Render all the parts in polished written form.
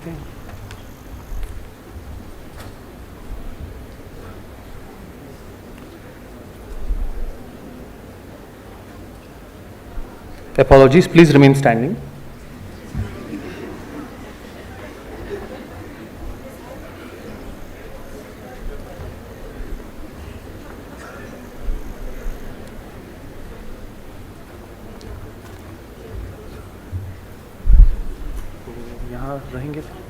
Okay. Apologies, please remain standing. यहाँ रहेंगे sir?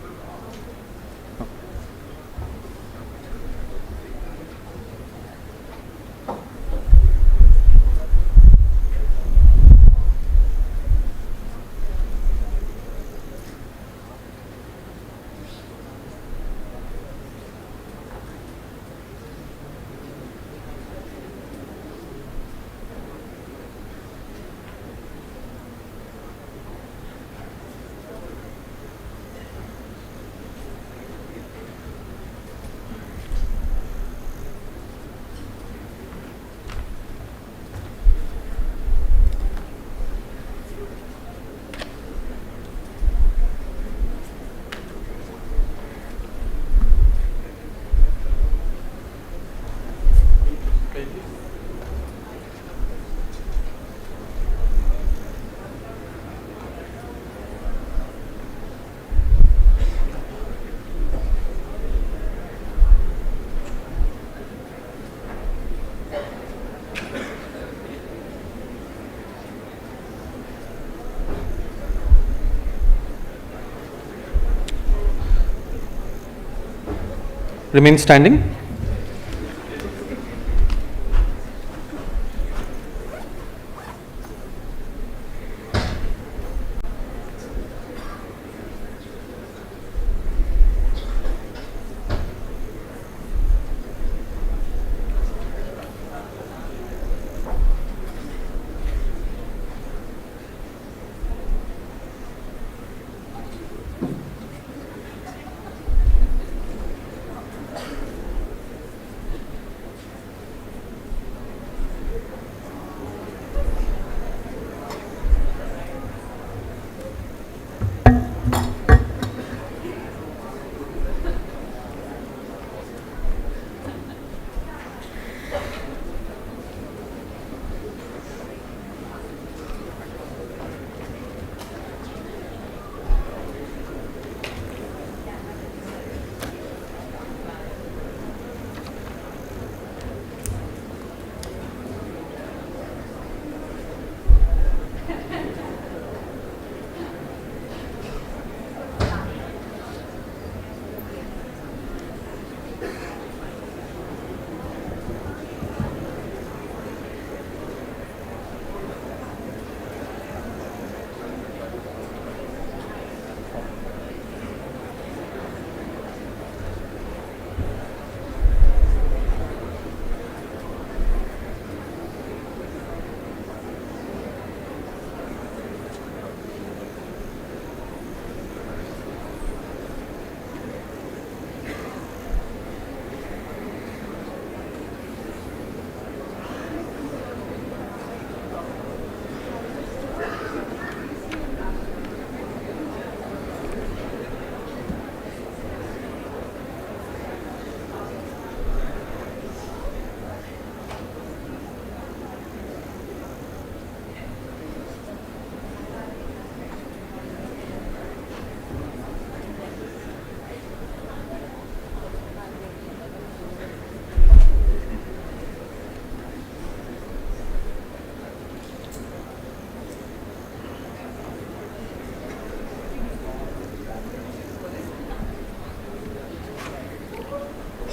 Remain standing.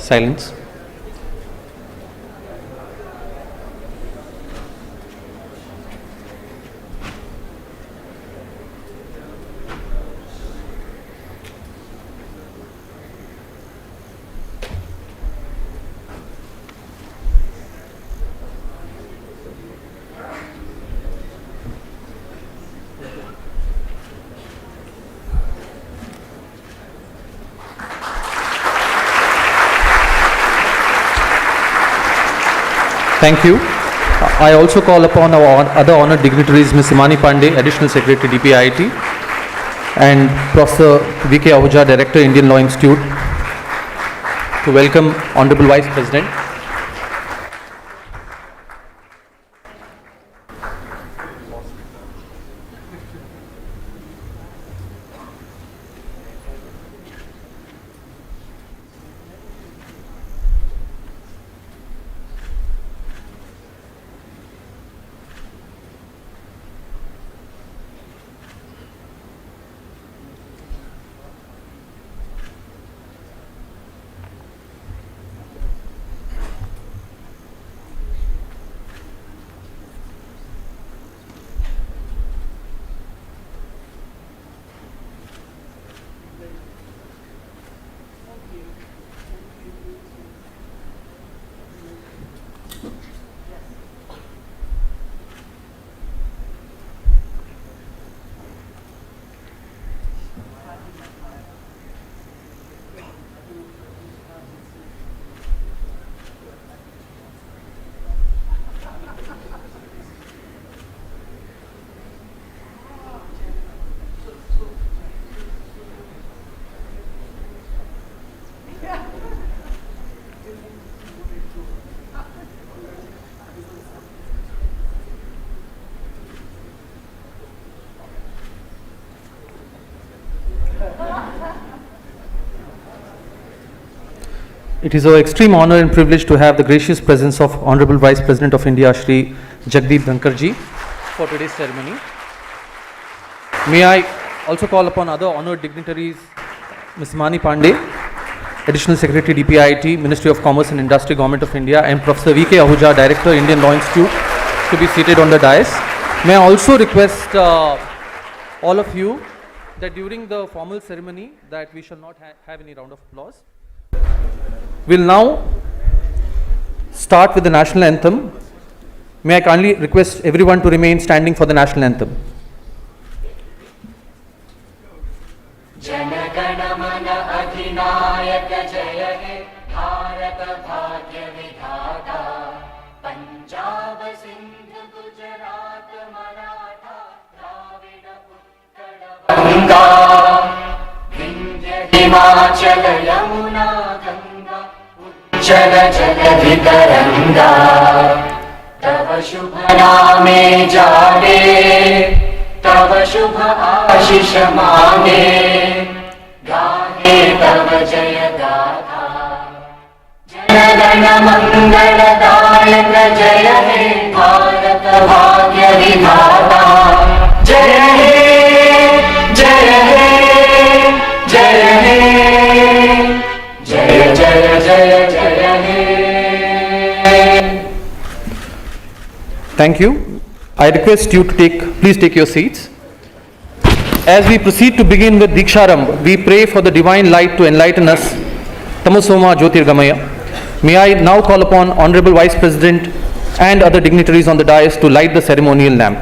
Silence. Thank you. I also call upon our other honored dignitaries, Ms. Imani Pandey, Additional Secretary, DPIIT. and Professor V.K. Ahuja, Director, Indian Law Institute, to welcome Honorable Vice President. It is our extreme honor and privilege to have the gracious presence of Honorable Vice President of India, Shri Jagdeep Dhankar ji, for today's ceremony. May I also call upon other honored dignitaries, Ms. Mani Pandey, Additional Secretary, DPIIT, Ministry of Commerce and Industry, Government of India, and Professor V.K. Ahuja, Director, Indian Law Institute, to be seated on the dais. May I also request all of you that during the formal ceremony that we shall not have any round of applause. We'll now start with the national anthem. May I kindly request everyone to remain standing for the national anthem. Jana Gana मन अधिनायक जय हे भारत भाग्य विधाता पंजाब सिंध गुजरात मराठा द्राविड उत्कल गंगा विंध्य हिमाचल यमुना गंगा उज्जल जलधि तरंगा तव शुभ नामे जागे तव शुभ आशीष मांगे गाहे तव जय गाथा जन गण मंगलदायक जय हे भारत भाग्य विधाता जय हे जय हे जय हे जय जय जय जय हे. Thank you. I request you to please take your seats. As we proceed to begin with Deeksharambh, we pray for the divine light to enlighten us. Tamasoma Jyotirgamaya. May I now call upon Honorable Vice President and other dignitaries on the dais to light the ceremonial lamp.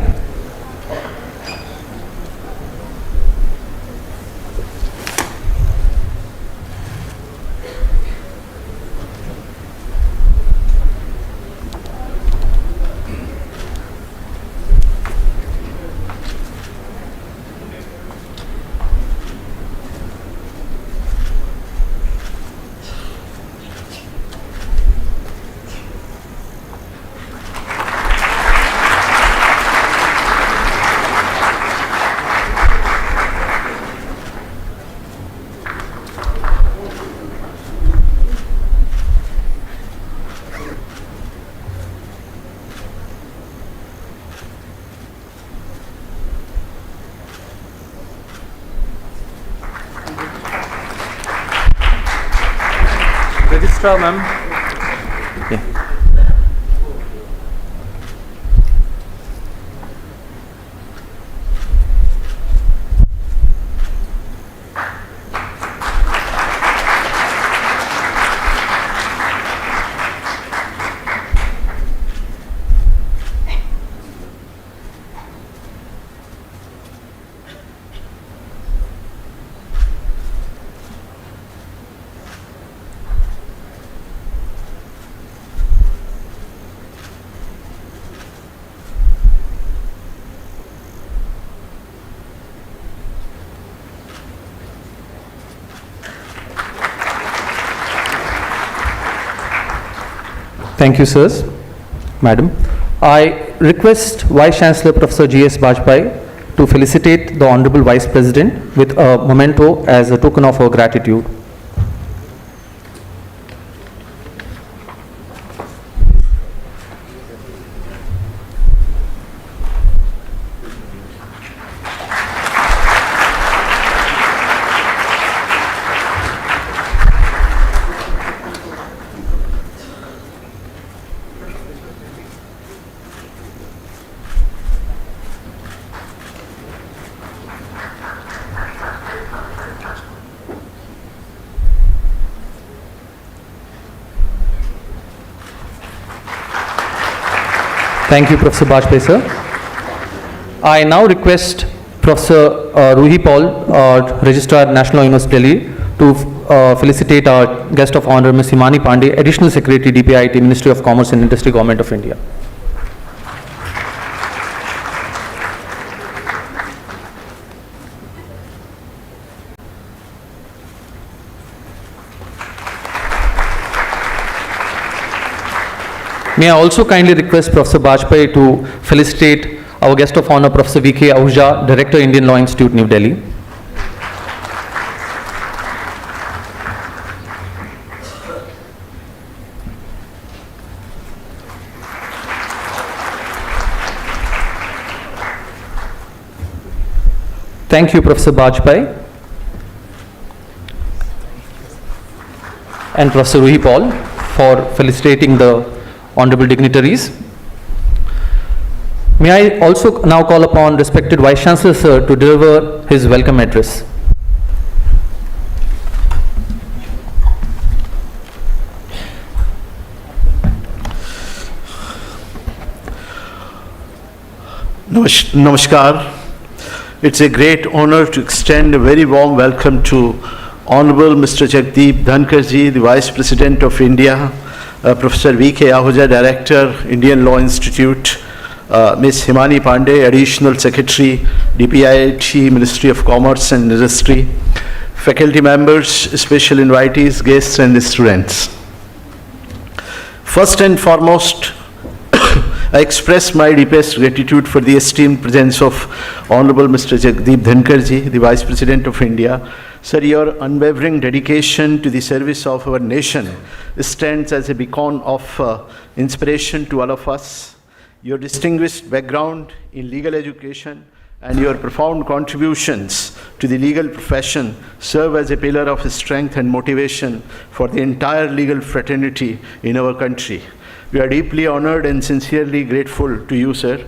Registrar, ma'am. Yeah. Thank you, sirs. Madam. I request Vice Chancellor Professor G.S. Bajpai to felicitate the Honorable Vice President with a memento as a token of our gratitude. Thank you, Professor Bajpai, sir. I now request Professor Ruhi Paul, Registrar, National University Delhi, to felicitate our guest of honor, Ms. Himani Pandey, Additional Secretary, DPIIT, Ministry of Commerce and Industry, Government of India. May I also kindly request Professor Bajpai to felicitate our guest of honor, Professor V.K. Ahuja, Director, Indian Law Institute, New Delhi. Thank you, Professor Bajpai and Professor Ruhi Paul for felicitating the honorable dignitaries. May I also now call upon respected Vice Chancellor, sir, to deliver his welcome address. Namaskar. It's a great honor to extend a very warm welcome to Honorable Mr. Jagdeep Dhankarji, the Vice President of India, Professor V.K. Ahuja, Director, Indian Law Institute, Ms. Himani Pandey, Additional Secretary, DPIIT, Ministry of Commerce and Industry, faculty members, special invitees, guests, and students. First and foremost, I express my deepest gratitude for the esteemed presence of Honorable Mr. Jagdeep Dhankarji, the Vice President of India. Sir, your unwavering dedication to the service of our nation stands as a beacon of inspiration to all of us. Your distinguished background in legal education and your profound contributions to the legal profession serve as a pillar of strength and motivation for the entire legal fraternity in our country. We are deeply honored and sincerely grateful to you, sir,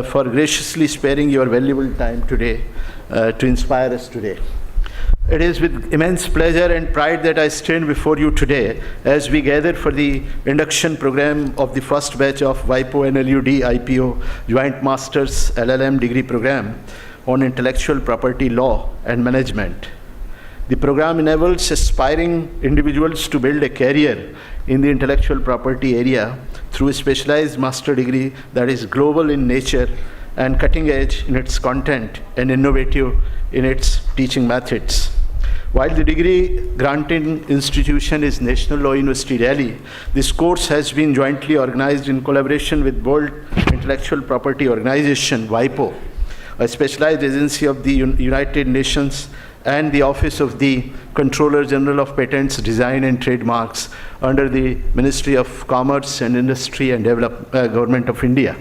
for graciously sparing your valuable time today to inspire us today. It is with immense pleasure and pride that I stand before you today as we gather for the induction program of the first batch of WIPO NLUD IPO Joint Masters LL.M degree program on intellectual property law and management. The program enables aspiring individuals to build a career in the intellectual property area through a specialized master degree that is global in nature and cutting edge in its content and innovative in its teaching methods. While the degree granting institution is National Law University Delhi, this course has been jointly organized in collaboration with World Intellectual Property Organization, WIPO, a specialized agency of the United Nations, and the Office of the Controller General of Patents, Design and Trademarks under the Ministry of Commerce and Industry and Government of India.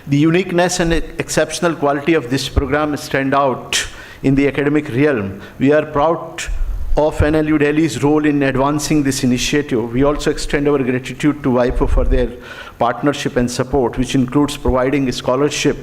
The uniqueness and exceptional quality of this program stand out in the academic realm. We are proud of NLU Delhi's role in advancing this initiative. We also extend our gratitude to WIPO for their partnership and support, which includes providing a scholarship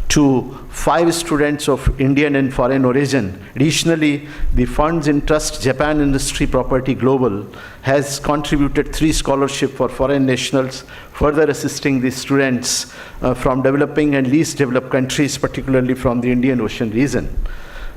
to 5 students of Indian and foreign origin. Additionally, the fund's interest, Japan Industry Property Global, has contributed 3 scholarships for foreign nationals, further assisting the students from developing and least developed countries, particularly from the Indian Ocean region.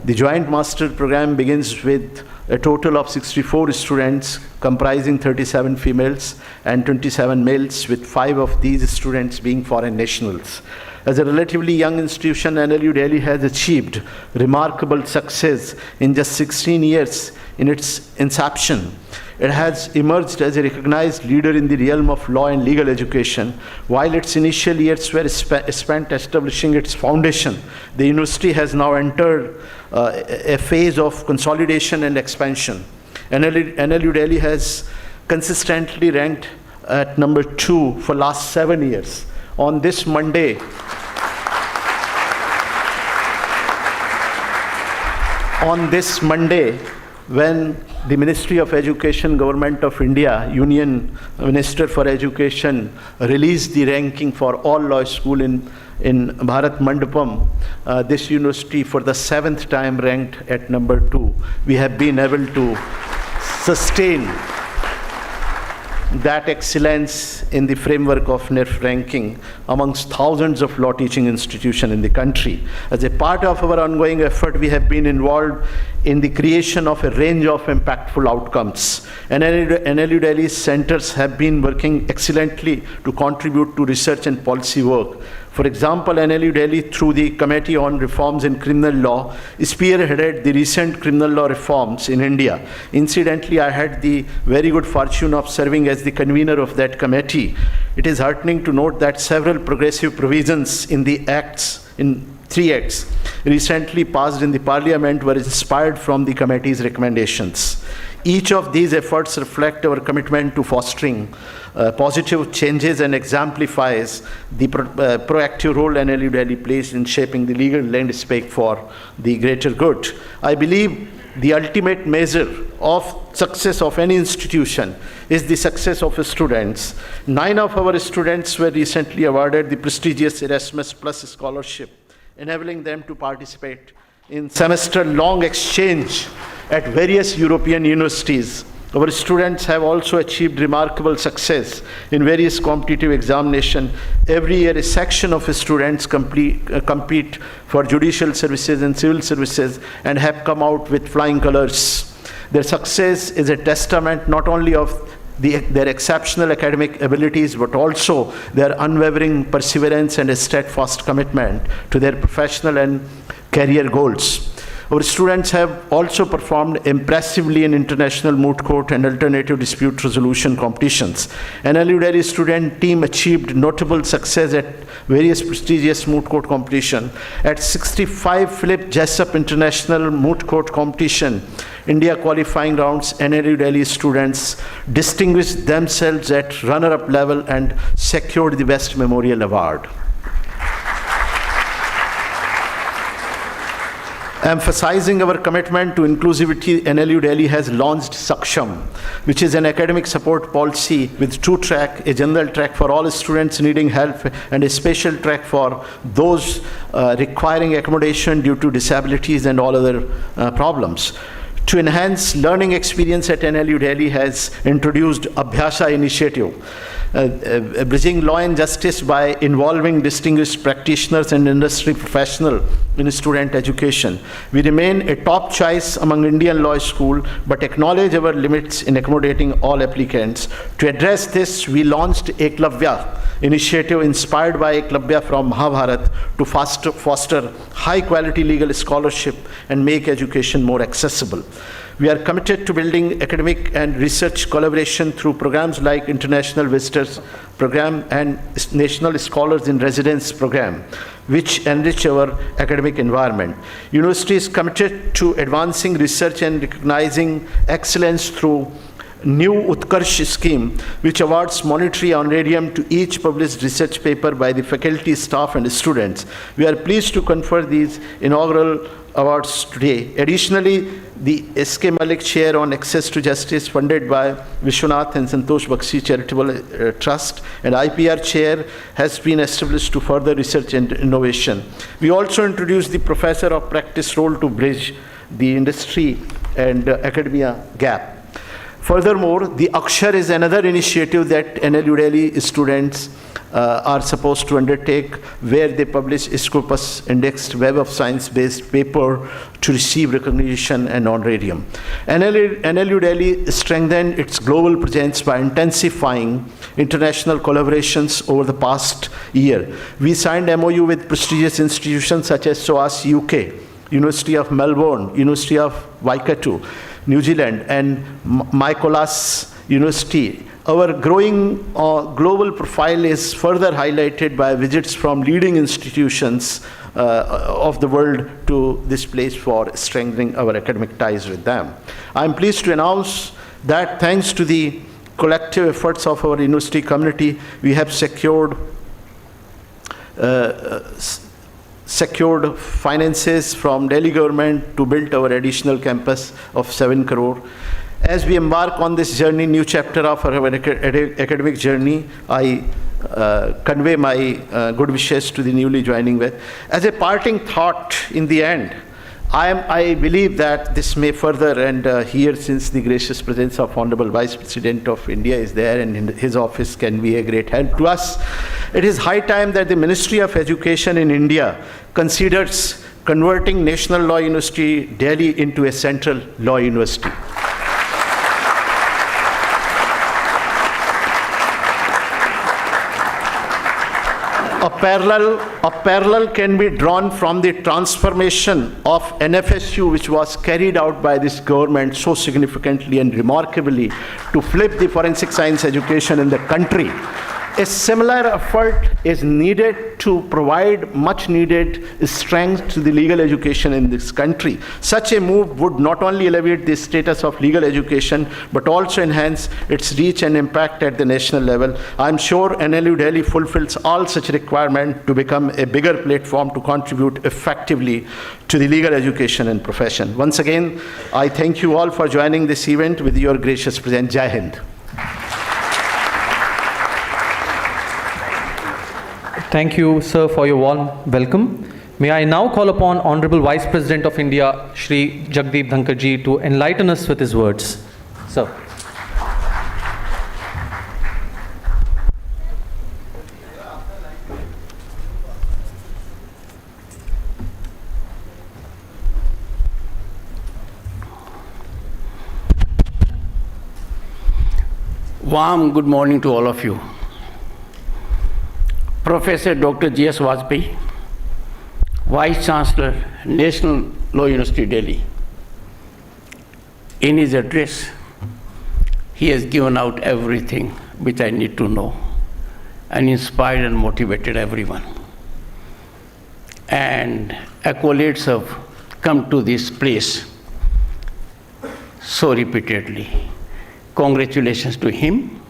The joint master program begins with a total of 64 students comprising 37 females and 27 males, with 5 of these students being foreign nationals. As a relatively young institution, NLU Delhi has achieved remarkable success in just 16 years in its inception. it has emerged as a recognized leader in the realm of law and legal education. While its initial years were spent establishing its foundation, the university has now entered a phase of consolidation and expansion. NLU Delhi has consistently ranked at number 2 for last 7 years. On this Monday, when the Ministry of Education, Government of India, Union Minister for Education released the ranking for all law school in Bharat Mandapam, this university for the 7th time ranked at number 2. We have been able to sustain that excellence in the framework of NERF ranking amongst thousands of law teaching institutions in the country. As a part of our ongoing effort, we have been involved in the creation of a range of impactful outcomes. NLU Delhi centers have been working excellently to contribute to research and policy work. For example, NLU Delhi, through the Committee on Reforms in Criminal Law, spearheaded the recent criminal law reforms in India. Incidentally, I had the very good fortune of serving as the convener of that committee. It is heartening to note that several progressive provisions in the acts, in 3 acts, recently passed in the Parliament were inspired from the committee's recommendations. Each of these efforts reflect our commitment to fostering positive changes and exemplifies the proactive role NLU Delhi plays in shaping the legal landscape for the greater good. I believe the ultimate measure of success of any institution is the success of students. 9 of our students were recently awarded the prestigious Erasmus Plus scholarship, enabling them to participate in semester-long exchange at various European universities. Our students have also achieved remarkable success in various competitive examinations. Every year, a section of students compete for judicial services and civil services and have come out with flying colors. Their success is a testament not only of their exceptional academic abilities, but also their unwavering perseverance and a steadfast commitment to their professional and career goals. Our students have also performed impressively in international moot court and alternative dispute resolution competitions. NLU Delhi student team achieved notable success at various prestigious moot court competitions. At 65 Philip Jessup International Moot Court Competition, India qualifying rounds, NLU Delhi students distinguished themselves at runner-up level and secured the Best Memorial Award. Emphasizing our commitment to inclusivity, NLU Delhi has launched Saksham, which is an academic support policy with 2 tracks, a general track for all students needing help and a special track for those requiring accommodation due to disabilities and all other problems. To enhance learning experience at NLU Delhi has introduced Abhyasa initiative, bridging law and justice by involving distinguished practitioners and industry professionals in student education. We remain a top choice among Indian law schools, but acknowledge our limits in accommodating all applicants. To address this, we launched Eklavya initiative inspired by Eklavya from Mahabharata to foster high-quality legal scholarship and make education more accessible. We are committed to building academic and research collaboration through programs like International Visitors Program and National Scholars in Residence Program, which enrich our academic environment. University is committed to advancing research and recognizing excellence through new Utkarsh scheme, which awards monetary honorarium to each published research paper by the faculty, staff, and students. We are pleased to confer these inaugural awards today. Additionally, the S.K. Malik Chair on Access to Justice, funded by Vishwanath and Santosh Bakshi Charitable Trust, and IPR Chair has been established to further research and innovation. We also introduced the Professor of Practice role to bridge the industry and academia gap. Furthermore, the Akshar is another initiative that NLU Delhi students are supposed to undertake, where they publish Scopus indexed Web of Science-based paper to receive recognition and honorarium. NLU Delhi strengthened its global presence by intensifying international collaborations over the past year. We signed MOU with prestigious institutions such as SOAS UK, University of Melbourne, University of Waikato, New Zealand, and Mykolas University. Our growing global profile is further highlighted by visits from leading institutions of the world to this place for strengthening our academic ties with them. I'm pleased to announce that thanks to the collective efforts of our university community, we have secured finances from Delhi government to build our additional campus of 7 crore. As we embark on this journey, new chapter of our academic journey, I convey my good wishes to the newly joining with. As a parting thought in the end, I believe that this may further, and here since the gracious presence of Honorable Vice President of India is there and his office can be a great help to us, it is high time that the Ministry of Education in India considers converting National Law University Delhi into a central law university. A parallel can be drawn from the transformation of NFSU, which was carried out by this government so significantly and remarkably to flip the forensic science education in the country. A similar effort is needed to provide much needed strength to the legal education in this country. Such a move would not only elevate the status of legal education, but also enhance its reach and impact at the national level. I'm sure NLU Delhi fulfills all such requirements to become a bigger platform to contribute effectively to the legal education and profession. Once again, I thank you all for joining this event with your gracious presence. Jai Hind. Thank you, sir, for your warm welcome. May I now call upon Honorable Vice President of India, Shri Jagdeep Dhankar ji, to enlighten us with his words. Sir. Warm good morning to all of you. Professor Dr. G.S. Vajpayee, Vice Chancellor, National Law University, Delhi. In his address, he has given out everything which I need to know and inspired and motivated everyone. And accolades have come to this place so repeatedly. Congratulations to him,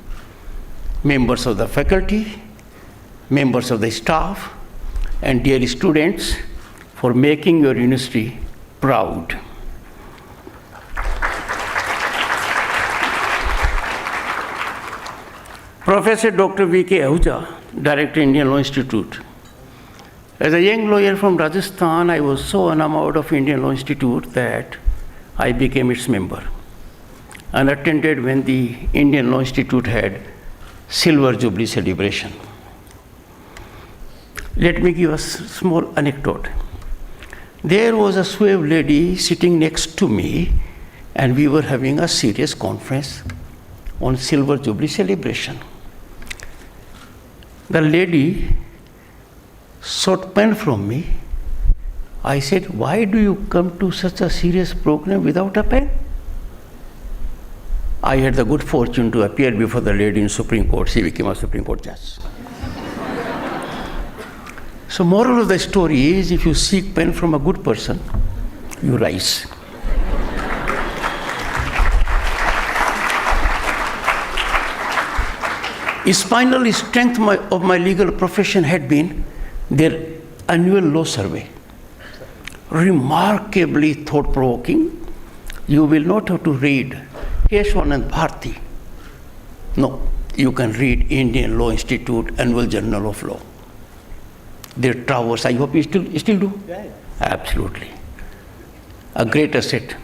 members of the faculty, members of the staff, and dear students, for making your university proud. Professor Dr. V.K. Ahuja, Director, Indian Law Institute. As a young lawyer from Rajasthan, I was so enamored of Indian Law Institute that I became its member and attended when the Indian Law Institute had Silver Jubilee celebration. Let me give a small anecdote. There was a suave lady sitting next to me, and we were having a serious conference on Silver Jubilee celebration. The lady sought pen from me. I said, "Why do you come to such a serious program without a pen?" I had the good fortune to appear before the lady in Supreme Court. She became a Supreme Court judge. So moral of the story is, if you seek pen from a good person, you rise. Spinal strength of my legal profession had been their annual law survey. Remarkably thought-provoking. You will not have to read Keshwan and Bharti. No, you can read Indian Law Institute Annual Journal of Law. Their towers, I hope you still do? Yeah. Absolutely. A great asset.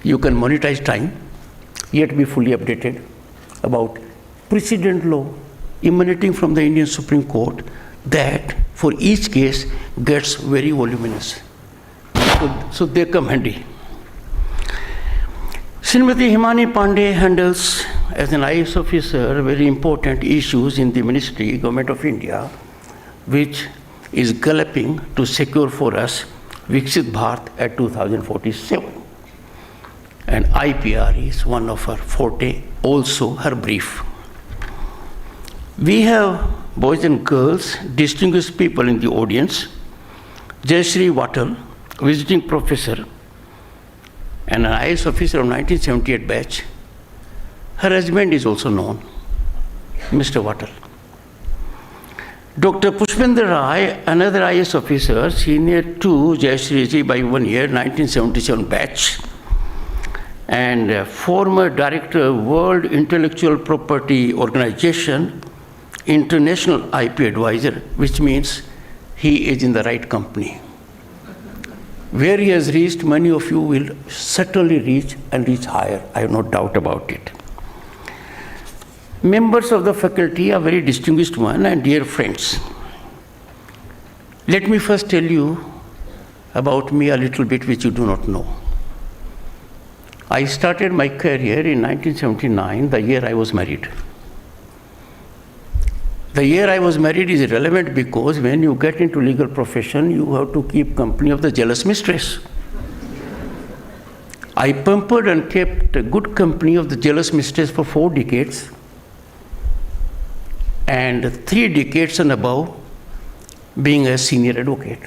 You can monetize time, yet be fully updated about precedent law emanating from the Indian Supreme Court that for each case gets very voluminous. So they come handy. Srimati Himani Pandey handles, as an IAS officer, very important issues in the ministry, Government of India, which is galloping to secure for us Viksit Bharat at 2047. and IPR is one of her forte, also her brief. We have boys and girls, distinguished people in the audience. Jayashree Wattal, visiting professor and an IAS officer of 1978 batch. Her husband is also known, Mr. Wattal. Dr. Pushpender Rai, another IAS officer, senior to Jayashree ji by 1 year, 1977 batch, and former director, World Intellectual Property Organization, international IP advisor, which means he is in the right company. Where he has reached, many of you will certainly reach and reach higher. I have no doubt about it. Members of the faculty are very distinguished one and dear friends. Let me first tell you about me a little bit which you do not know. I started my career in 1979, the year I was married. The year I was married is relevant because when you get into legal profession, you have to keep company of the jealous mistress. I pampered and kept a good company of the jealous mistress for 4 decades, and 3 decades and above being a senior advocate.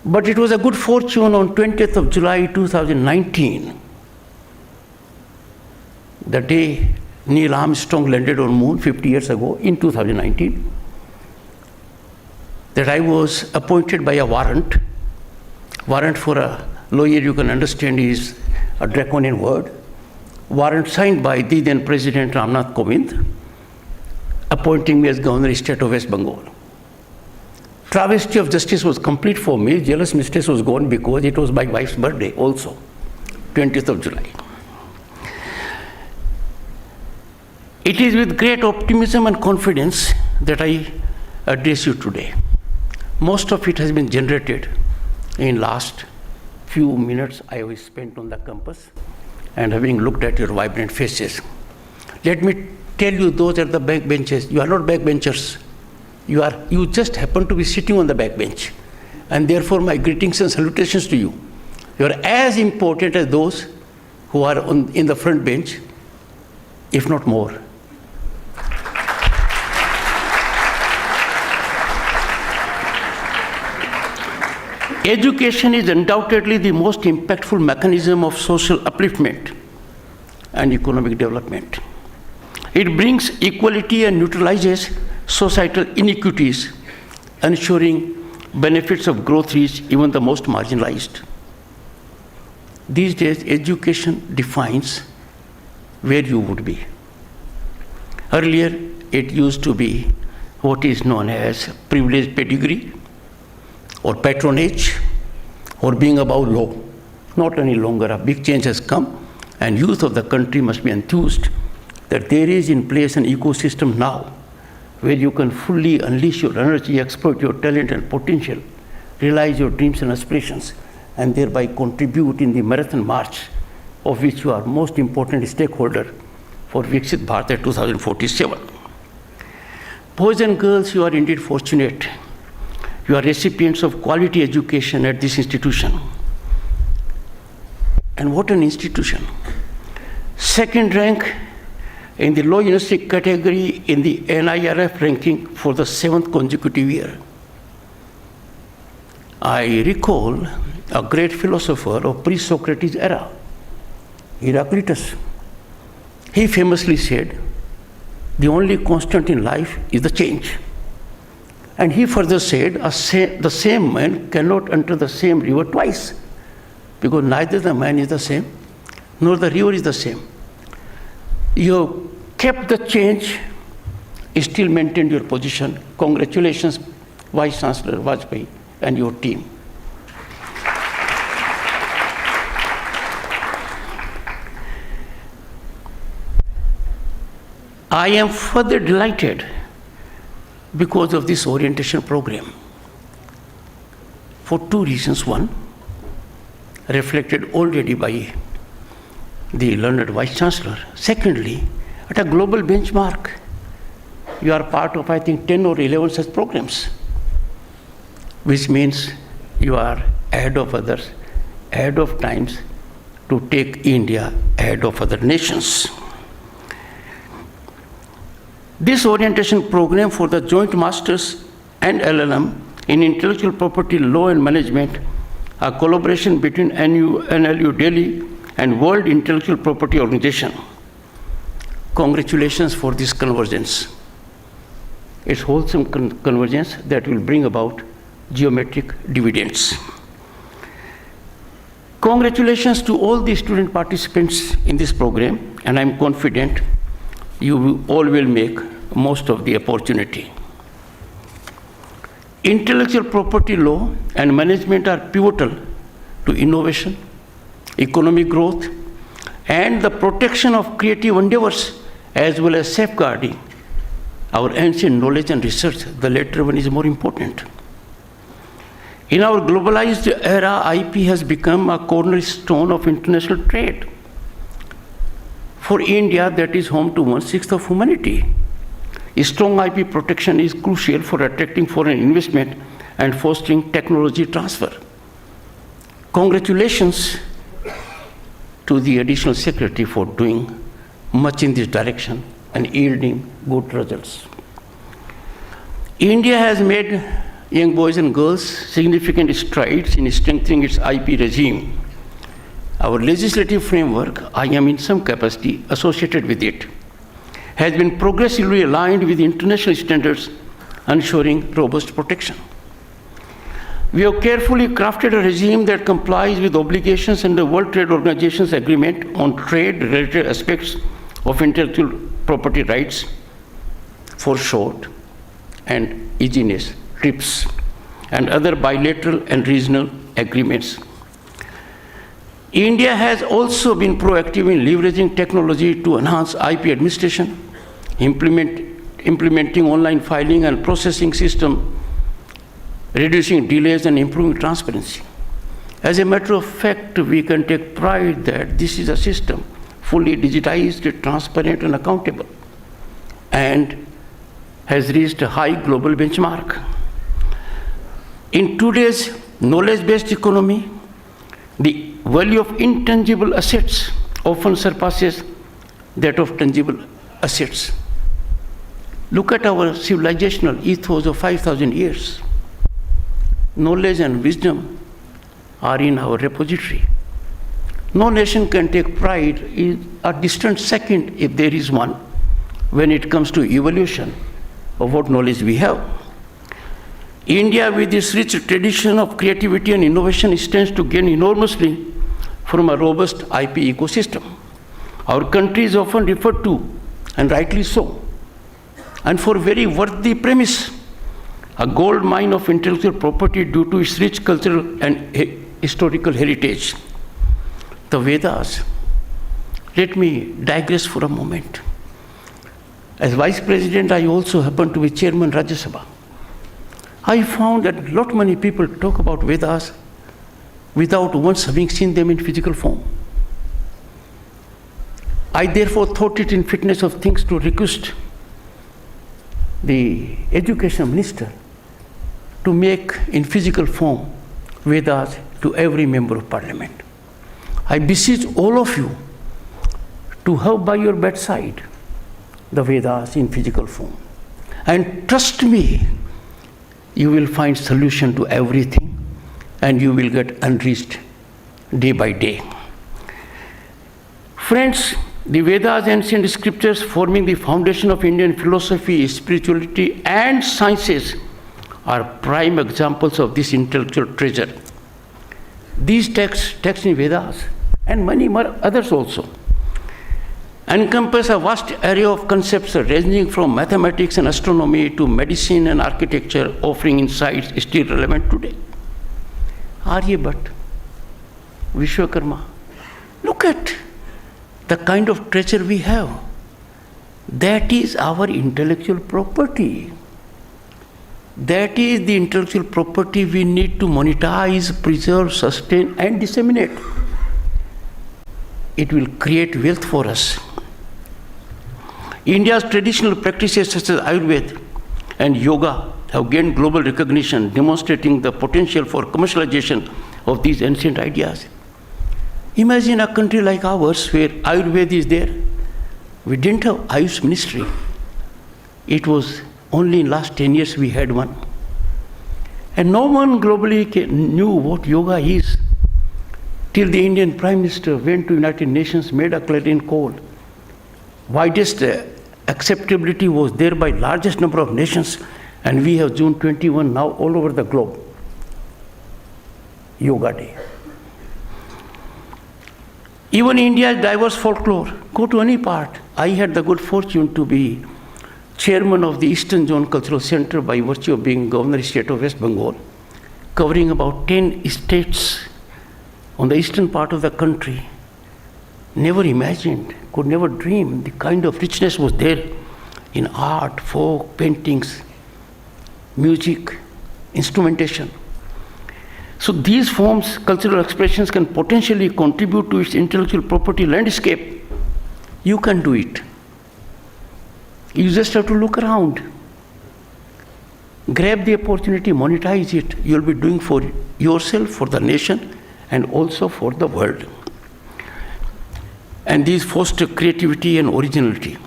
But it was a good fortune on 20th of July 2019, the day Neil Armstrong landed on moon 50 years ago in 2019, that I was appointed by a warrant. Warrant for a lawyer, you can understand, is a draconian word. Warrant signed by the then President Ramnath Kovind, appointing me as Governor of State of West Bengal. Travesty of justice was complete for me. Jealous mistress was gone because it was my wife's birthday also, 20th of July. It is with great optimism and confidence that I address you today. Most of it has been generated in last few minutes I have spent on the campus and having looked at your vibrant faces. Let me tell you, those are the back benches. You are not backbenchers. You just happen to be sitting on the back bench. And therefore my greetings and salutations to you. You are as important as those who are in the front bench, if not more. Education is undoubtedly the most impactful mechanism of social upliftment and economic development. It brings equality and neutralizes societal inequities, ensuring benefits of growth reach even the most marginalized. These days, education defines where you would be. Earlier, it used to be what is known as privileged pedigree, or patronage, or being above law. Not any longer. A big change has come, and youth of the country must be enthused that there is in place an ecosystem now where you can fully unleash your energy, exploit your talent and potential, realize your dreams and aspirations, and thereby contribute in the marathon march of which you are most important stakeholder for Viksit Bharat 2047. Boys and girls, you are indeed fortunate. You are recipients of quality education at this institution. And what an institution. Second rank in the low university category in the NIRF ranking for the 7th consecutive year. I recall a great philosopher of pre-Socrates era, Heraclitus. He famously said, the only constant in life is the change. And he further said, the same man cannot enter the same river twice, because neither the man is the same, nor the river is the same. You have kept the change, still maintained your position. Congratulations, Vice Chancellor Vajpayee and your team. I am further delighted because of this orientation program, for 2 reasons. One, reflected already by the learned Vice Chancellor. Secondly, at a global benchmark, you are part of, I think, 10 or 11 such programs, which means you are ahead of others, ahead of times, to take India ahead of other nations. This orientation program for the Joint Masters and LL.M in Intellectual Property Law and Management, a collaboration between NLU Delhi and World Intellectual Property Organization. Congratulations for this convergence. It's wholesome convergence that will bring about geometric dividends. Congratulations to all the student participants in this program, and I'm confident you all will make most of the opportunity. Intellectual property law and management are pivotal to innovation, economic growth, and the protection of creative endeavors, as well as safeguarding our ancient knowledge and research. The latter one is more important. In our globalized era, IP has become a cornerstone of international trade. For India, that is home to 1/6 of humanity. A strong IP protection is crucial for attracting foreign investment and fostering technology transfer. Congratulations to the Additional Secretary for doing much in this direction and yielding good results. India has made, young boys and girls, significant strides in strengthening its IP regime. Our legislative framework, I am in some capacity associated with it, has been progressively aligned with international standards, ensuring robust protection. We have carefully crafted a regime that complies with obligations under the World Trade Organization's agreement on trade-related aspects of intellectual property rights, for short, and EGNS, TRIPS, and other bilateral and regional agreements. India has also been proactive in leveraging technology to enhance IP administration, implementing online filing and processing system, reducing delays and improving transparency. As a matter of fact, we can take pride that this is a system fully digitized, transparent, and accountable, and has reached a high global benchmark. In today's knowledge-based economy, the value of intangible assets often surpasses that of tangible assets. Look at our civilizational ethos of 5,000 years. Knowledge and wisdom are in our repository. No nation can take pride in a distant second, if there is one, when it comes to evaluation of what knowledge we have. India, with its rich tradition of creativity and innovation, stands to gain enormously from a robust IP ecosystem. Our country is often referred to, and rightly so, and for very worthy premise, a gold mine of intellectual property due to its rich cultural and historical heritage. The Vedas. Let me digress for a moment. As Vice President, I also happen to be Chairman Rajya Sabha. I found that lot many people talk about Vedas without once having seen them in physical form. I therefore thought it in fitness of things to request the Education Minister to make in physical form Vedas to every member of Parliament. I beseech all of you to have by your bedside the Vedas in physical form. And trust me, you will find solution to everything, and you will get enriched day by day. Friends, the Vedas, ancient scriptures forming the foundation of Indian philosophy, spirituality, and sciences, are prime examples of this intellectual treasure. These texts in Vedas, and many more others also, encompass a vast array of concepts ranging from mathematics and astronomy to medicine and architecture, offering insights still relevant today. Aryabhat, Vishwakarma, look at the kind of treasure we have. That is our intellectual property. That is the intellectual property we need to monetize, preserve, sustain, and disseminate. It will create wealth for us. India's traditional practices such as Ayurveda and yoga have gained global recognition, demonstrating the potential for commercialization of these ancient ideas. Imagine a country like ours where Ayurveda is there. We didn't have Ayush ministry. It was only in last 10 years we had one. And no one globally knew what yoga is till the Indian Prime Minister went to United Nations, made a clarion call. Widest acceptability was there by largest number of nations, and we have June 21 now all over the globe. Yoga Day. Even India's diverse folklore. Go to any part. I had the good fortune to be chairman of the Eastern Zone Cultural Center by virtue of being Governor State of West Bengal, covering about 10 states on the eastern part of the country. Never imagined, could never dream the kind of richness was there in art, folk, paintings, music, instrumentation. So these forms, cultural expressions can potentially contribute to its intellectual property landscape. You can do it. You just have to look around. Grab the opportunity, monetize it. You'll be doing for yourself, for the nation, and also for the world. And these foster creativity and originality,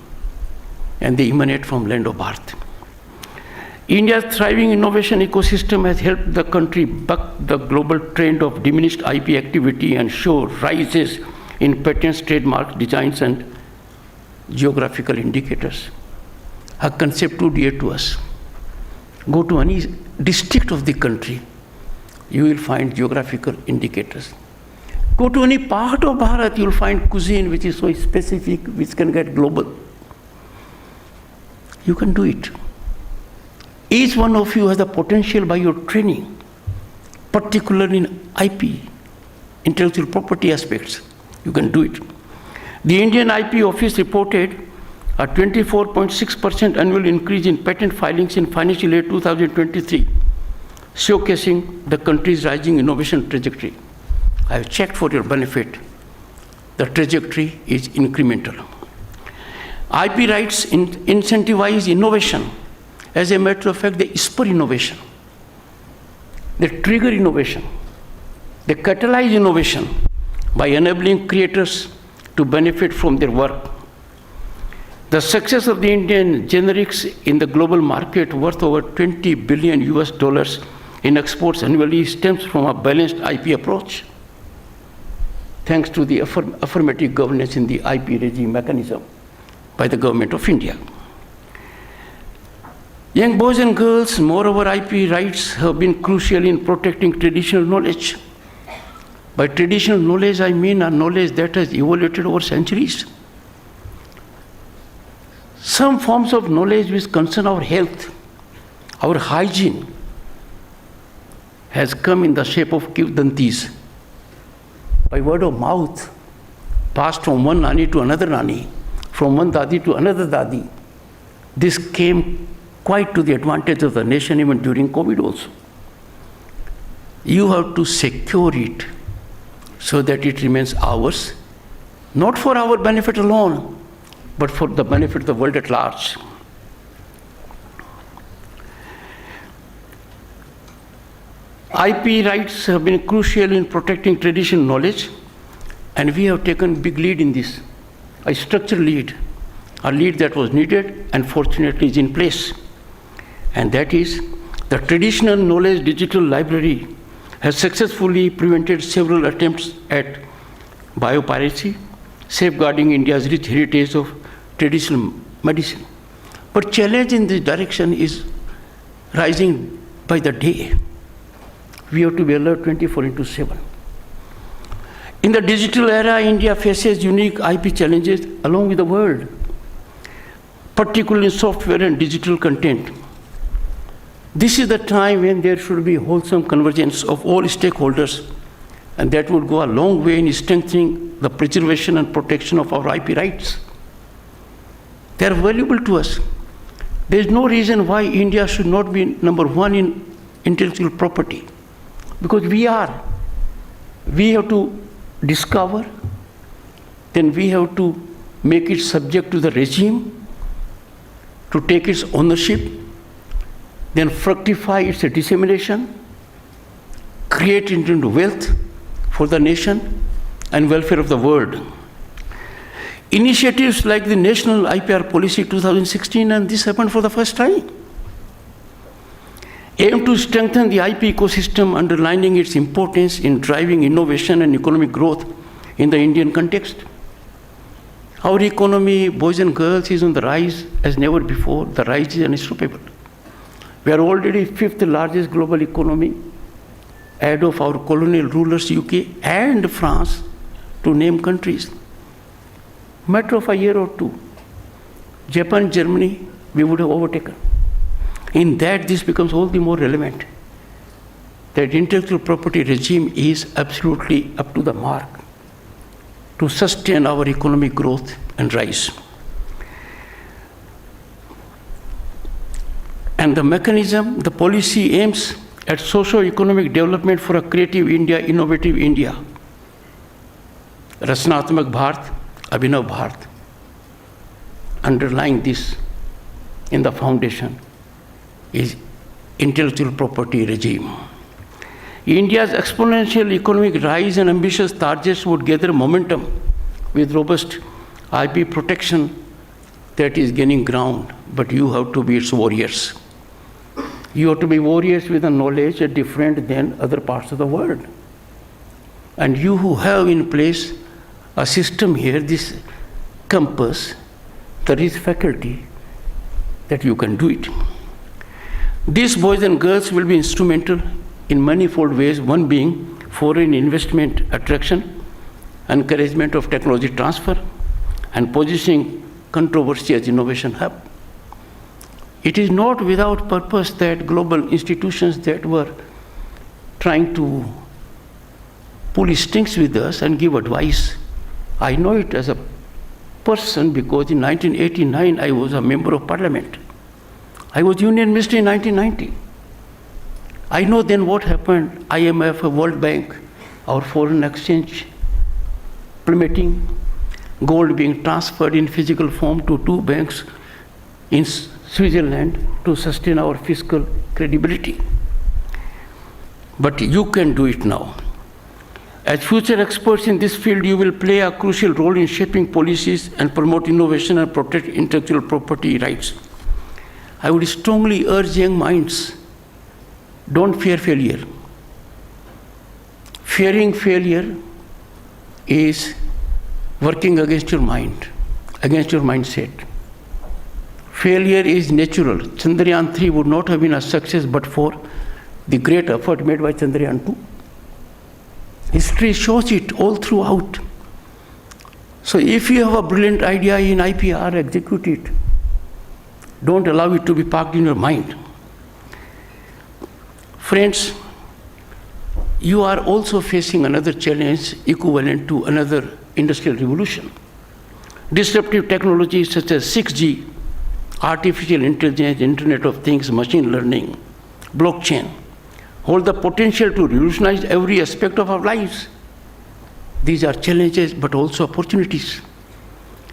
and they emanate from land of Bharat. India's thriving innovation ecosystem has helped the country buck the global trend of diminished IP activity and show rises in patents, trademarks, designs, and geographical indicators. A concept too dear to us. Go to any district of the country, you will find geographical indicators. Go to any part of Bharat, you will find cuisine which is so specific, which can get global. You can do it. Each one of you has the potential by your training, particularly in IP, intellectual property aspects. You can do it. The Indian IP Office reported a 24.6% annual increase in patent filings in financial year 2023, showcasing the country's rising innovation trajectory. I have checked for your benefit. The trajectory is incremental. IP rights incentivize innovation. As a matter of fact, they spur innovation. They trigger innovation. They catalyze innovation by enabling creators to benefit from their work. The success of the Indian generics in the global market, worth over $20 billion in exports annually, stems from a balanced IP approach, thanks to the affirmative governance in the IP regime mechanism by the Government of India. Young boys and girls, moreover, IP rights have been crucial in protecting traditional knowledge. By traditional knowledge, I mean a knowledge that has evolved over centuries. Some forms of knowledge which concern our health, our hygiene, has come in the shape of Kivdantis. By word of mouth, passed from one nani to another nani, from one dadi to another dadi. This came quite to the advantage of the nation even during COVID also. You have to secure it so that it remains ours, not for our benefit alone, but for the benefit of the world at large. IP rights have been crucial in protecting traditional knowledge, and we have taken big lead in this, a structured lead, a lead that was needed and fortunately is in place. And that is, the traditional knowledge digital library has successfully prevented several attempts at biopiracy, safeguarding India's rich heritage of traditional medicine. But challenge in this direction is rising by the day. We have to be alert 24/7. In the digital era, India faces unique IP challenges along with the world, particularly in software and digital content. This is the time when there should be wholesome convergence of all stakeholders, and that would go a long way in strengthening the preservation and protection of our IP rights. They are valuable to us. There is no reason why India should not be number one in intellectual property, because we are. We have to discover, then we have to make it subject to the regime, to take its ownership, then fructify its dissemination, create it into wealth for the nation, and welfare of the world. Initiatives like the National IPR Policy 2016, and this happened for the first time, aim to strengthen the IP ecosystem, underlining its importance in driving innovation and economic growth in the Indian context. Our economy, boys and girls, is on the rise as never before. The rise is unstoppable. We are already fifth largest global economy, ahead of our colonial rulers, UK and France, to name countries. Matter of a year or two, Japan, Germany, we would have overtaken. In that, this becomes all the more relevant, that intellectual property regime is absolutely up to the mark to sustain our economic growth and rise. And the mechanism, the policy aims at socio-economic development for a creative India, innovative India. Rasnatmak Bharat, Abhinav Bharat. Underlying this in the foundation is intellectual property regime. India's exponential economic rise and ambitious targets would gather momentum with robust IP protection that is gaining ground, but you have to be its warriors. You have to be warriors with a knowledge different than other parts of the world. And you who have in place a system here, this compass, there is faculty that you can do it. These boys and girls will be instrumental in manifold ways, one being foreign investment attraction, encouragement of technology transfer, and positioning controversy as innovation hub. It is not without purpose that global institutions that were trying to pull strings with us and give advice. I know it as a person because in 1989 I was a member of parliament. I was union minister in 1990. I know then what happened, IMF, World Bank, our foreign exchange plummeting, gold being transferred in physical form to two banks in Switzerland to sustain our fiscal credibility. But you can do it now. As future experts in this field, you will play a crucial role in shaping policies and promote innovation and protect intellectual property rights. I would strongly urge young minds, don't fear failure. Fearing failure is working against your mind, against your mindset. Failure is natural. Chandrayaan 3 would not have been a success but for the great effort made by Chandrayaan 2. History shows it all throughout. So if you have a brilliant idea in IPR, execute it. Don't allow it to be parked in your mind. Friends, you are also facing another challenge equivalent to another industrial revolution. Disruptive technologies such as 6G, artificial intelligence, Internet of Things, machine learning, blockchain, hold the potential to revolutionize every aspect of our lives. These are challenges but also opportunities.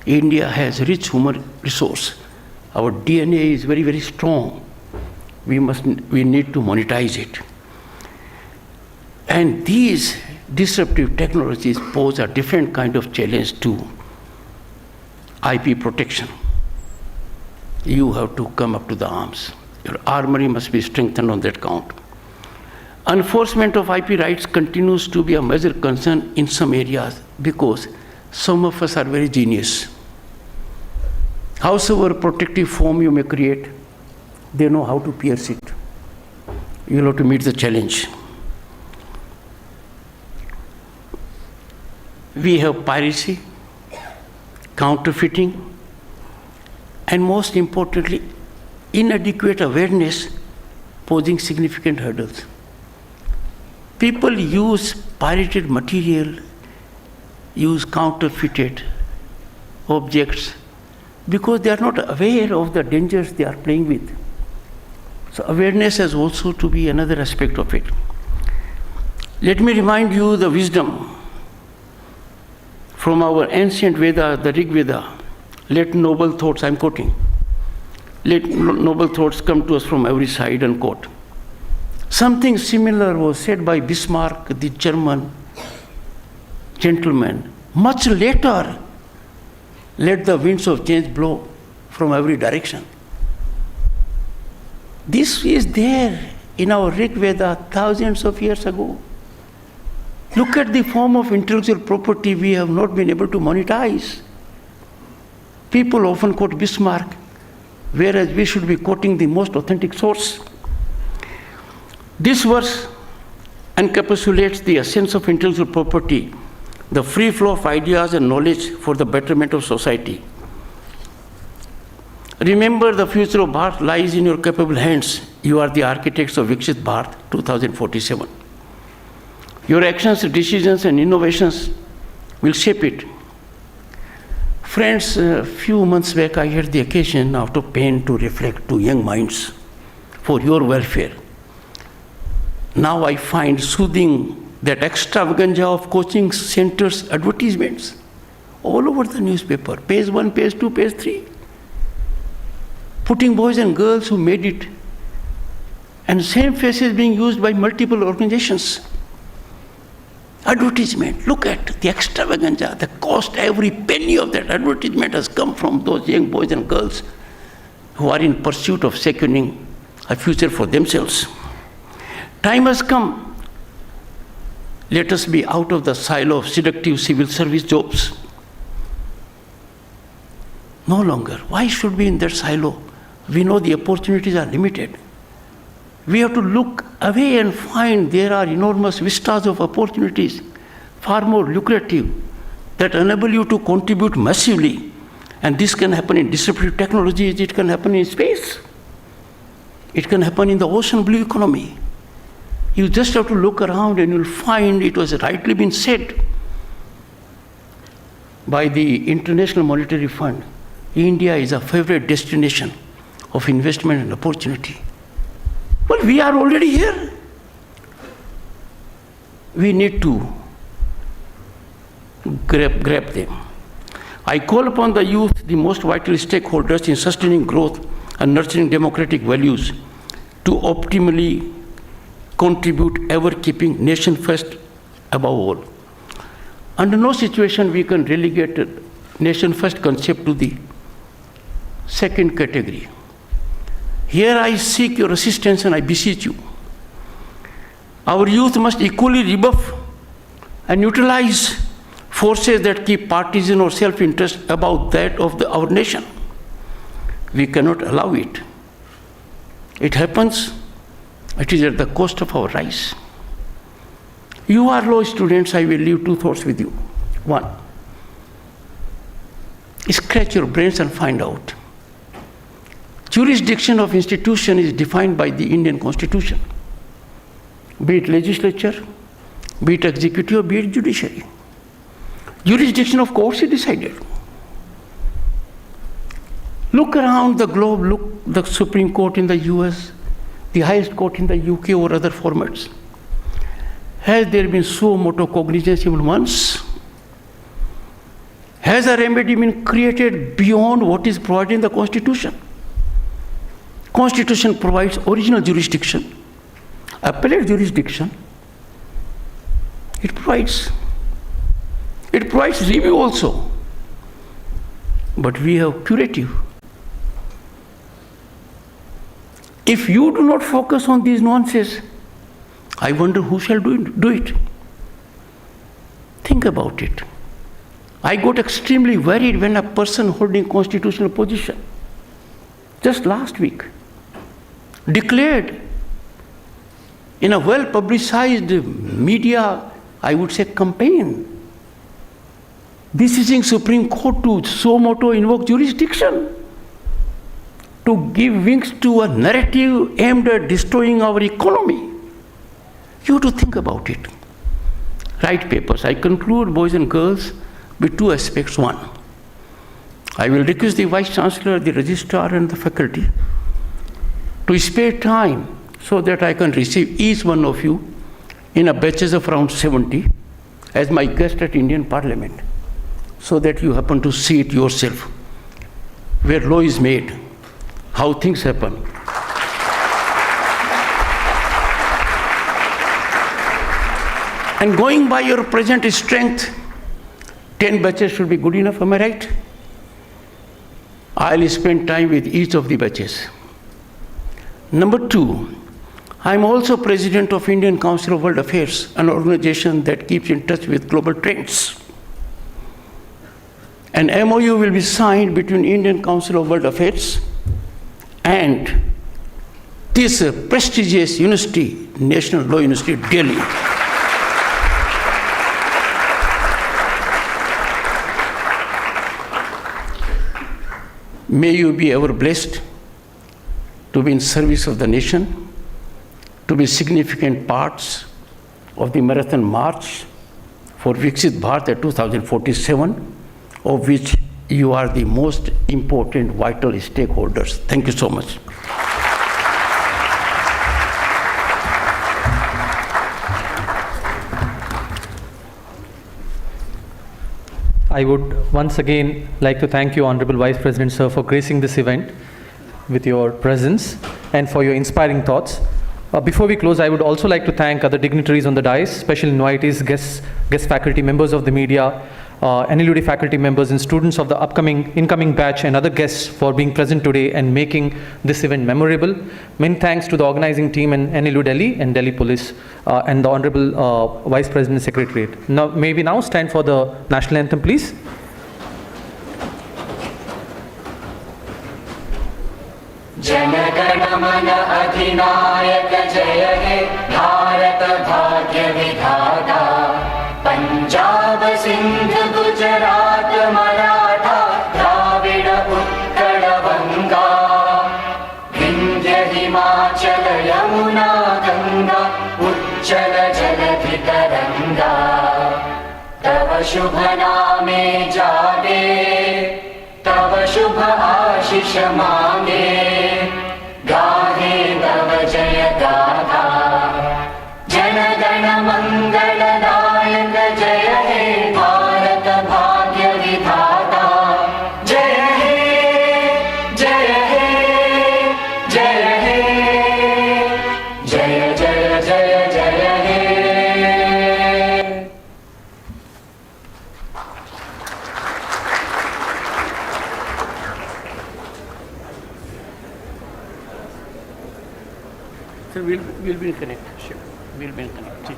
India has rich human resource. Our DNA is very, very strong. We need to monetize it. And these disruptive technologies pose a different kind of challenge to IP protection. You have to come up to the arms. Your armory must be strengthened on that count. Enforcement of IP rights continues to be a major concern in some areas because some of us are very genius. However protective foam you may create, they know how to pierce it. You'll have to meet the challenge. We have piracy, counterfeiting, and most importantly, inadequate awareness posing significant hurdles. People use pirated material, use counterfeited objects because they are not aware of the dangers they are playing with. So awareness has also to be another aspect of it. Let me remind you the wisdom from our ancient Veda, the Rig Veda. Let noble thoughts, I'm quoting, let noble thoughts come to us from every side, unquote. Something similar was said by Bismarck, the German gentlemen, much later, let the winds of change blow from every direction. This is there in our Rig Veda thousands of years ago. Look at the form of intellectual property we have not been able to monetize. People often quote Bismarck, whereas we should be quoting the most authentic source. This verse encapsulates the essence of intellectual property, the free flow of ideas and knowledge for the betterment of society. Remember, the future of Bharat lies in your capable hands. You are the architects of Viksit Bharat 2047. Your actions, decisions, and innovations will shape it. Friends, a few months back I had the occasion out of pain to reflect to young minds for your welfare. Now I find soothing that extravaganza of coaching centers advertisements all over the newspaper, page 1, page 2, page 3. Putting boys and girls who made it, and same faces being used by multiple organizations. Advertisement, look at the extravaganza, the cost, every penny of that advertisement has come from those young boys and girls who are in pursuit of securing a future for themselves. Time has come. Let us be out of the silo of seductive civil service jobs. No longer. Why should we in that silo? We know the opportunities are limited. We have to look away and find there are enormous vistas of opportunities, far more lucrative, that enable you to contribute massively. And this can happen in disruptive technologies, it can happen in space, it can happen in the ocean blue economy. You just have to look around and you'll find it was rightly been said by the International Monetary Fund. India is a favorite destination of investment and opportunity. Well, we are already here. We need to grab them. I call upon the youth, the most vital stakeholders in sustaining growth and nurturing democratic values, to optimally contribute, ever keeping nation first above all. Under no situation we can relegate nation first concept to the second category. Here I seek your assistance and I beseech you. Our youth must equally rebuff and utilize forces that keep partisan or self-interest above that of our nation. We cannot allow it. It happens, it is at the cost of our rise. You are law students, I will leave two thoughts with you. One, scratch your brains and find out. Jurisdiction of institution is defined by the Indian Constitution, be it legislature, be it executive, be it judiciary. Jurisdiction of courts is decided. Look around the globe, look the Supreme Court in the US, the highest court in the UK or other formats. Has there been so motu cognizance even once? Has a remedy been created beyond what is provided in the Constitution? Constitution provides original jurisdiction, appellate jurisdiction. It provides review also. But we have curative. If you do not focus on these nuances, I wonder who shall do it. Think about it. I got extremely worried when a person holding constitutional position just last week declared in a well-publicized media, I would say, campaign, beseeching Supreme Court to suo motu invoke jurisdiction, to give wings to a narrative aimed at destroying our economy. You have to think about it. Write papers. I conclude, boys and girls, with two aspects. One, I will request the Vice Chancellor, the Registrar, and the faculty to spare time so that I can receive each one of you in a batches of around 70 as my guest at Indian Parliament, so that you happen to see it yourself, where law is made, how things happen. And going by your present strength, 10 batches should be good enough, am I right? I'll spend time with each of the batches. Number 2, I'm also president of Indian Council of World Affairs, an organization that keeps in touch with global trends. An MOU will be signed between Indian Council of World Affairs and this prestigious university, National Law University, Delhi. May you be ever blessed to be in service of the nation, to be significant parts of the marathon march for Viksit Bharat 2047, of which you are the most important vital stakeholders. Thank you so much. I would once again like to thank you, Honorable Vice President, sir, for gracing this event with your presence and for your inspiring thoughts. Before we close, I would also like to thank other dignitaries on the dais, special invitees, guest faculty, members of the media, NLUD faculty members and students of the incoming batch and other guests for being present today and making this event memorable. Many thanks to the organizing team in NLU Delhi and Delhi Police and the Honorable Vice President Secretariat. Now, may we now stand for the national anthem, please? Jana Gana Mana अधिनायक जय हे भारत भाग्य विधाता पंजाब सिंध गुजरात मराठा द्राविड उत्कल बंगा विंध्य हिमाचल यमुना गंगा उज्जल जलधि तरंगा तव शुभ नामे जागे तव शुभ आशीष मांगे गाहे तव जय गाथा जन गण मंगलदायक जय हे भारत भाग्य विधाता जय हे जय हे जय हे जय जय जय जय हे So we'll be connected. Sure, we'll be connected.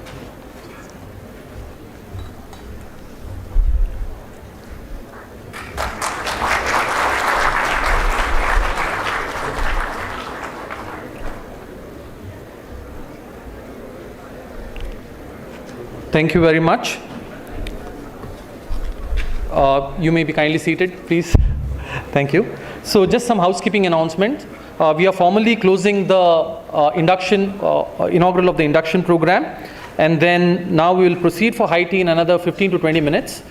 Thank you very much. You may be kindly seated, please. Thank you. So just some housekeeping announcement. We are formally closing the inaugural of the induction program, and then now we will proceed for high tea in another 15 to 20 minutes.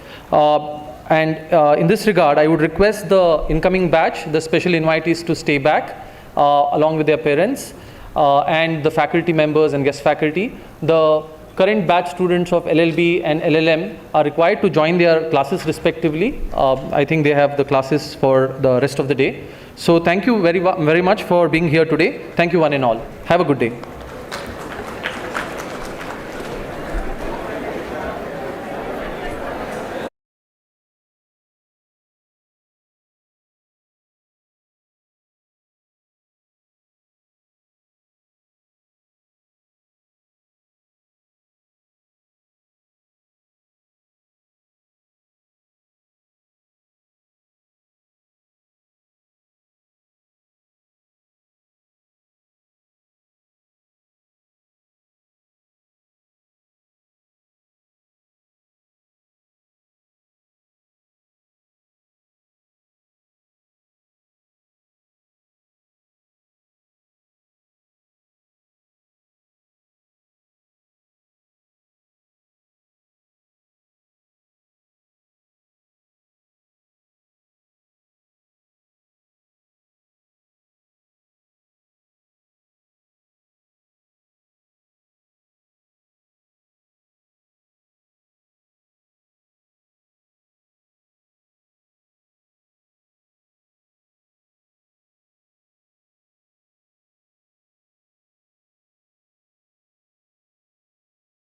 In this regard, I would request the incoming batch, the special invitees, to stay back along with their parents and the faculty members and guest faculty. The current batch students of LL.B and LL.M are required to join their classes respectively. I think they have the classes for the rest of the day. So thank you very much for being here today. Thank you one and all. Have a good day.